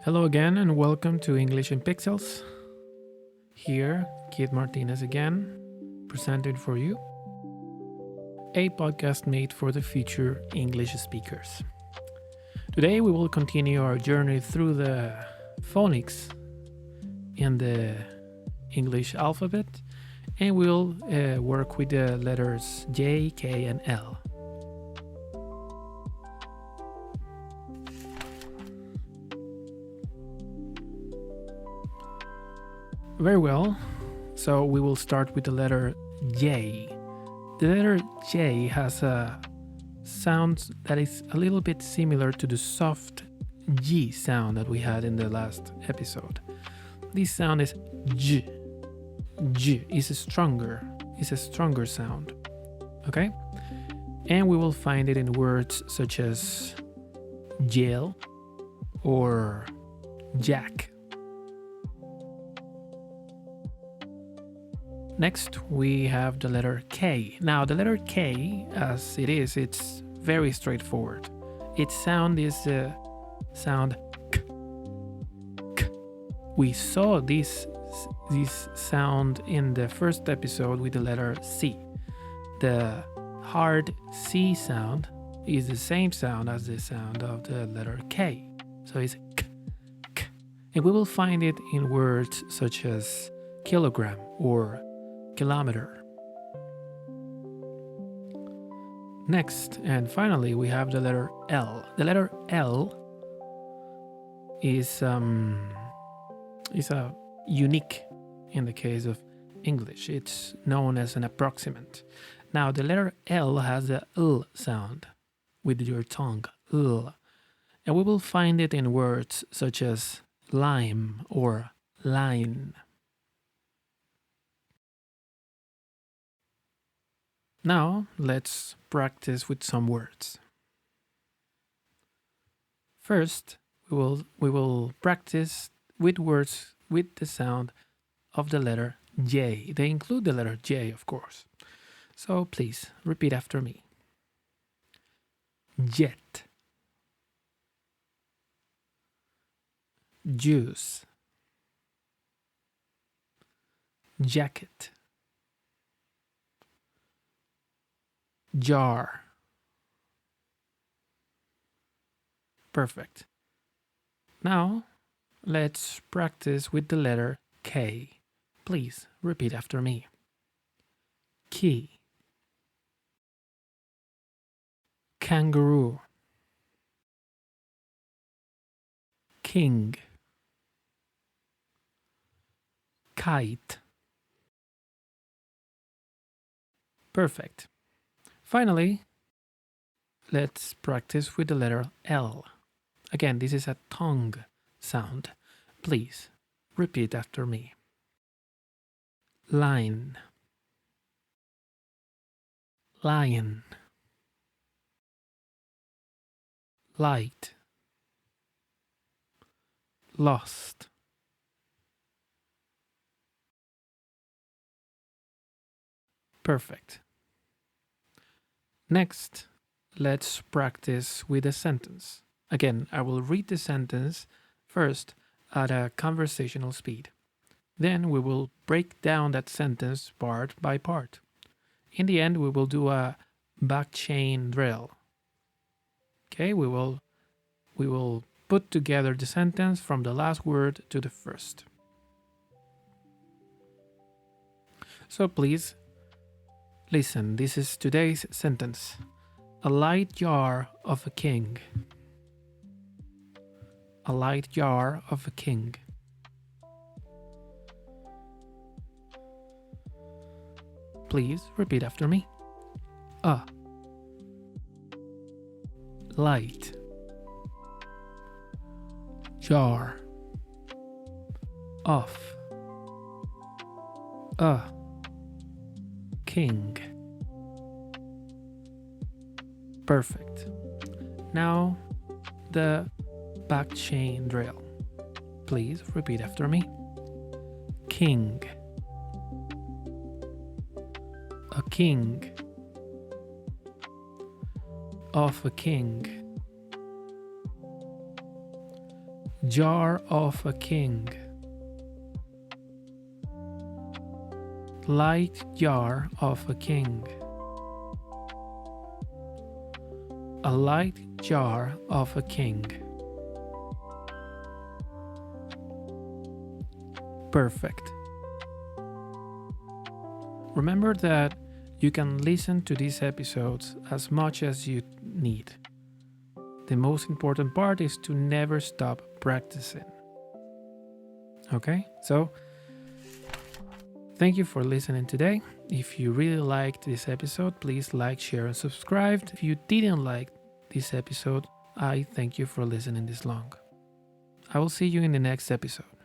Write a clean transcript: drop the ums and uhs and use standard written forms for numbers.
Hello again and welcome to English in Pixels. Here, Mr.Martinez again, presented for you a podcast made for the future English speakers. Today we will continue our journey through the phonics in the English alphabet and we'll work with the letters J, K and L. Very well, so we will start with the letter J. The letter J has a sound that is a little bit similar to the soft G sound that we had in the last episode. This sound is J. J is a stronger sound, okay? And we will find it in words such as jail or jack. Next, we have the letter K. Now, the letter K, as it is, it's very straightforward. Its sound is the sound K. K. We saw this sound in the first episode with the letter C. The hard C sound is the same sound as the sound of the letter K. So it's K, K. And we will find it in words such as kilogram or kilometer. Next and finally we have the letter L. The letter L is a unique in the case of English. It's known as an approximant. Now the letter L has the L sound with your tongue, L. And we will find it in words such as lime or line. Now, let's practice with some words. First, we will practice with words with the sound of the letter J. They include the letter J, of course. So please repeat after me. Jet, juice, jacket, jar. Perfect. Now, let's practice with the letter K. Please repeat after me. Key, kangaroo, king, kite. Perfect. Finally, let's practice with the letter L. Again, this is a tongue sound. Please repeat after me. Line, lion, light, lost. Perfect. Next, let's practice with a sentence. Again, I will read the sentence first at a conversational speed. Then we will break down that sentence part by part. In the end, we will do a back chain drill. Okay, we will put together the sentence from the last word to the first. So please, listen, this is today's sentence. A light jar of a king. A light jar of a king. Please repeat after me. A. Light. Jar. Of. A. King. Perfect. Now the back chain drill. Please repeat after me. King. A king. Of a king. jar of a king. Light jar of a king. A light jar of a king. Perfect. Remember that you can listen to these episodes as much as you need. The most important part is to never stop practicing. Okay? So, thank you for listening today. If you really liked this episode, please like, share, and subscribe. If you didn't like this episode, I thank you for listening this long. I will see you in the next episode.